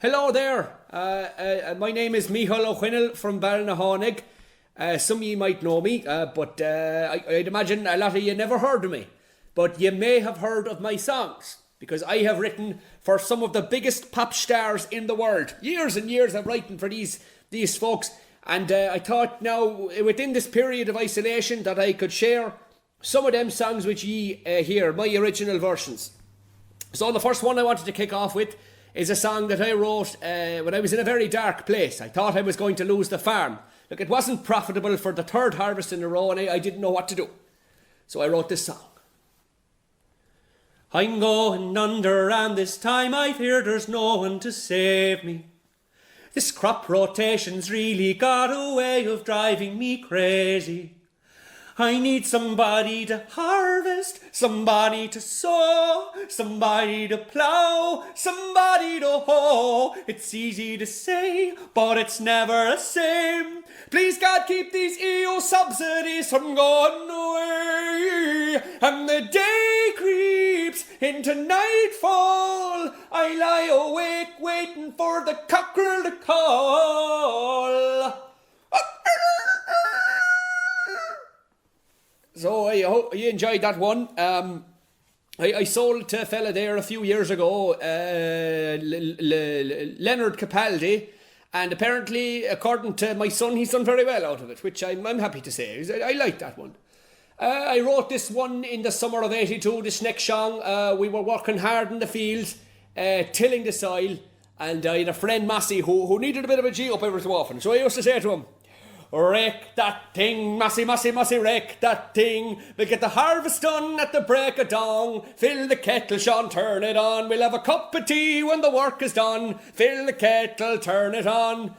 Hello there. My name is Micheál O'Quinnell from Ballinahoneg. Some of you might know me, but I'd imagine a lot of you never heard of me. But you may have heard of my songs, because I have written for some of the biggest pop stars in the world. Years and years I've written for these folks. And I thought now, within this period of isolation, that I could share some of them songs with ye here, my original versions. So the first one I wanted to kick off with is a song that I wrote when I was in a very dark place. I thought I was going to lose the farm. Look, it wasn't profitable for the third harvest in a row, and I didn't know what to do. So I wrote this song. I'm going under, and this time I fear there's no one to save me. This crop rotation's really got a way of driving me crazy. I need somebody to harvest, somebody to sow, somebody to plough, somebody to hoe. It's easy to say, but it's never the same. Please God, keep these EU subsidies from going away. And the day creeps into nightfall. I lie awake waiting for the cockerel to call. So I hope you enjoyed that one. I sold it to a fella there a few years ago, Leonard Capaldi, and apparently, according to my son, he's done very well out of it, which I'm happy to say. I like that one. I wrote this one in the summer of '82, this next song. We were working hard in the fields, tilling the soil, and I had a friend, Massey, who needed a bit of a G up every so often. So I used to say to him, "Rake that thing, Massey, Massey, Massey, rake that thing. We'll get the harvest done at the break of dawn. Fill the kettle, Sean, turn it on. We'll have a cup of tea when the work is done. Fill the kettle, turn it on."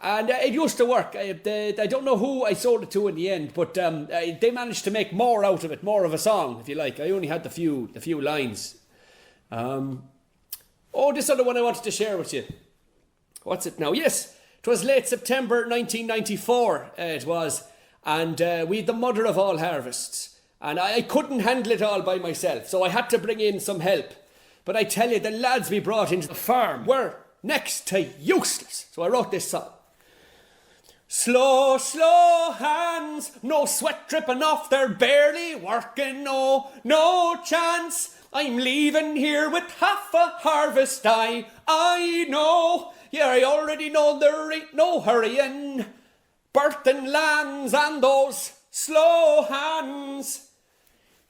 And it used to work. I don't know who I sold it to in the end, but they managed to make more out of it, more of a song, if you like. I only had the few lines. This other one I wanted to share with you. What's it now? Yes. It was late September 1994, it was, and we had the mother of all harvests, and I couldn't handle it all by myself, so I had to bring in some help. But I tell you, the lads we brought into the farm were next to useless, so I wrote this song. Slow, slow hands, no sweat dripping off, they're barely working, no chance. I'm leaving here with half a harvest, I know. Yeah, I already know there ain't no hurrying. Birthing lambs and those slow hands.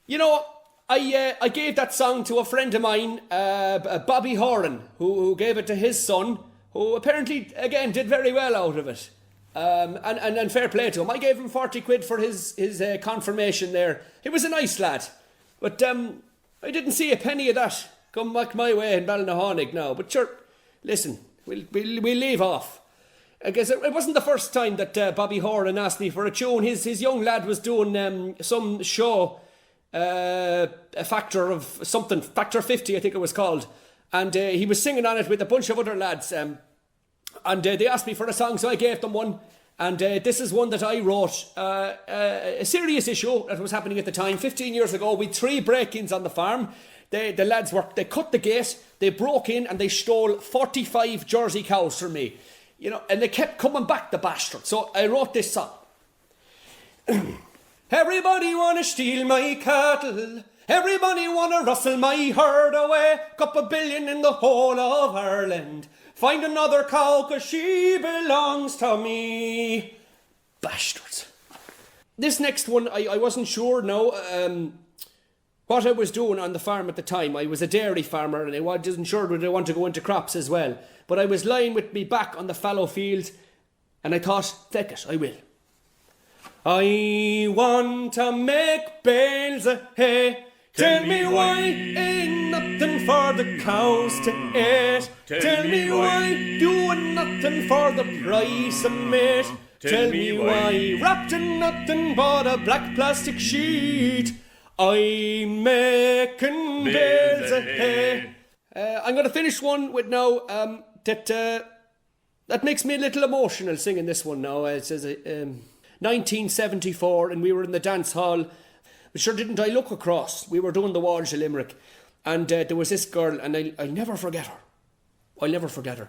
You know, I gave that song to a friend of mine, Bobby Horan, who gave it to his son, who apparently, again, did very well out of it. And fair play to him. I gave him 40 quid for his confirmation there. He was a nice lad. But I didn't see a penny of that come back my way in Ballinahoneg now. But sure, listen, we'll leave off. I guess it wasn't the first time that Bobby Horan asked me for a tune. His young lad was doing some show, a Factor 50 I think it was called. And he was singing on it with a bunch of other lads. And they asked me for a song, so I gave them one. And this is one that I wrote, a serious issue that was happening at the time. 15 years ago, we had 3 break-ins on the farm. The lads they cut the gate, they broke in and they stole 45 Jersey cows from me. You know, and they kept coming back, the bastards. So I wrote this song. Everybody wanna steal my cattle. Everybody wanna rustle my herd away. Couple billion in the whole of Ireland. Find another cow, 'cause she belongs to me. Bastards. This next one, I wasn't sure now what I was doing on the farm at the time. I was a dairy farmer and I wasn't sure whether I want to go into crops as well. But I was lying with me back on the fallow field and I thought, feck it, I will. I want to make bales of hay. Tell me why ain't nothing for the cows to eat. Tell me why doing nothing for the price of meat. Tell me why wrapped in nothing but a black plastic sheet. I'm making bales of hay. I'm going to finish one with now that makes me a little emotional singing this one now. It says 1974 and we were in the dance hall. But sure didn't I look across. We were doing the Walsh of Limerick. And there was this girl, and I'll never forget her. I'll never forget her.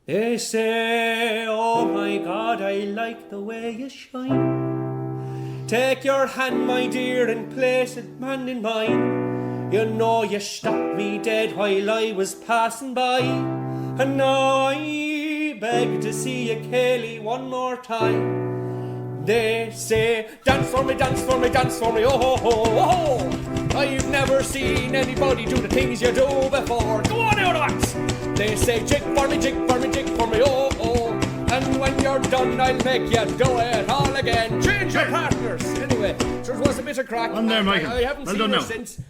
They say, oh my God, I like the way you shine. Take your hand, my dear, and place it man in mine. You know you stopped me dead while I was passing by. And now I beg to see you, Kaylee, one more time. They say, dance for me, dance for me, dance for me, oh ho ho, oh ho. I've never seen anybody do the things you do before. Go on out of it. They say, jig for me, jig for me, jig for me, oh oh. And when you're done, I'll make you do it all again. Change your partners. Anyway, so it was a bit of crack. On there, Michael. I haven't seen her since.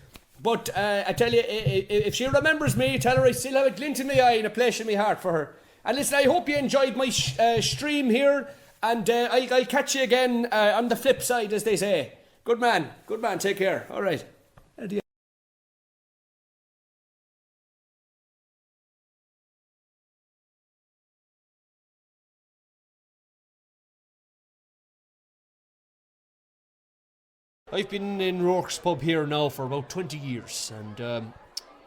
But I tell you, if she remembers me, tell her I still have a glint in my eye and a place in my heart for her. And listen, I hope you enjoyed my stream here. And I'll catch you again on the flip side, as they say. Good man, take care. All right. Adieu. I've been in Rourke's pub here now for about 20 years, and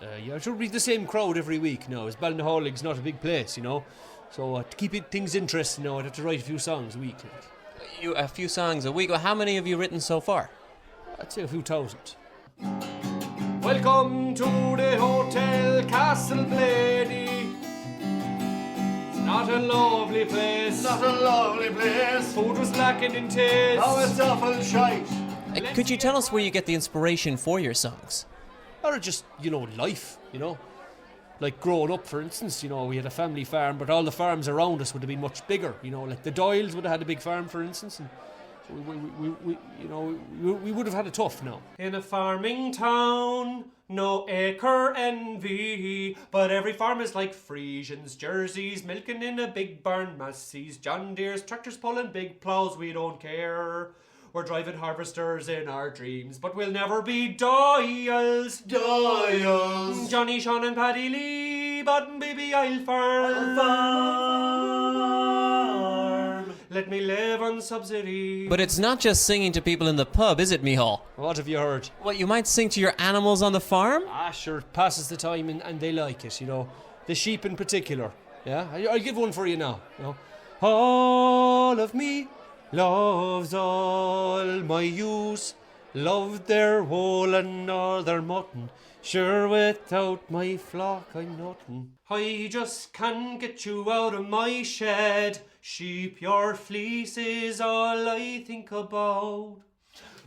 yeah, it should be the same crowd every week now, as Ballinahalling's not a big place, you know. So to keep things interesting now, I'd have to write a few songs a week. A few songs a week? Well, how many have you written so far? I'd say a few thousand. Welcome to the Hotel Castle Blady. It's not a lovely place. Not a lovely place. Food was lacking in taste. Oh, it's awful shite. Could you tell us where you get the inspiration for your songs? Or just, you know, life, you know. Like growing up, for instance, you know, we had a family farm, but all the farms around us would have been much bigger, you know. Like the Doyles would have had a big farm, for instance, and we would have had it tough now. In a farming town, no acre envy, but every farm is like Frisians, Jerseys, milking in a big barn, Massey's, John Deere's, tractors pulling big ploughs, we don't care. We're driving harvesters in our dreams, but we'll never be Doyles. Doyles. Johnny, Sean and Paddy Lee, but baby I'll farm. Let me live on subsidy. But it's not just singing to people in the pub, is it, Micheál? What have you heard? What, you might sing to your animals on the farm? Ah, sure, passes the time and they like it, you know. The sheep in particular. Yeah, I'll give one for you now. You know. All of me loves all my ewes, loved their wool and all their mutton. Sure, without my flock I'm nothing. I just can't get you out of my shed. Sheep, your fleece is all I think about.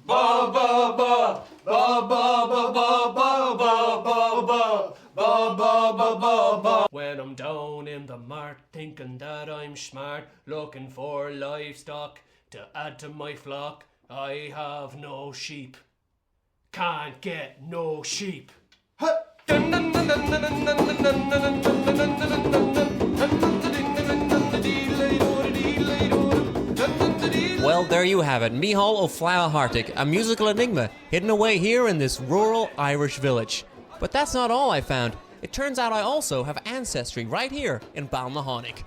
Ba ba ba ba ba ba ba ba ba ba ba ba ba ba ba ba. When I'm down in the mart thinking that I'm smart, looking for livestock to add to my flock, I have no sheep. Can't get no sheep. Well, there you have it. Micheál O'Flaherty, a musical enigma hidden away here in this rural Irish village. But that's not all I found. It turns out I also have ancestry right here in Ballinahallink.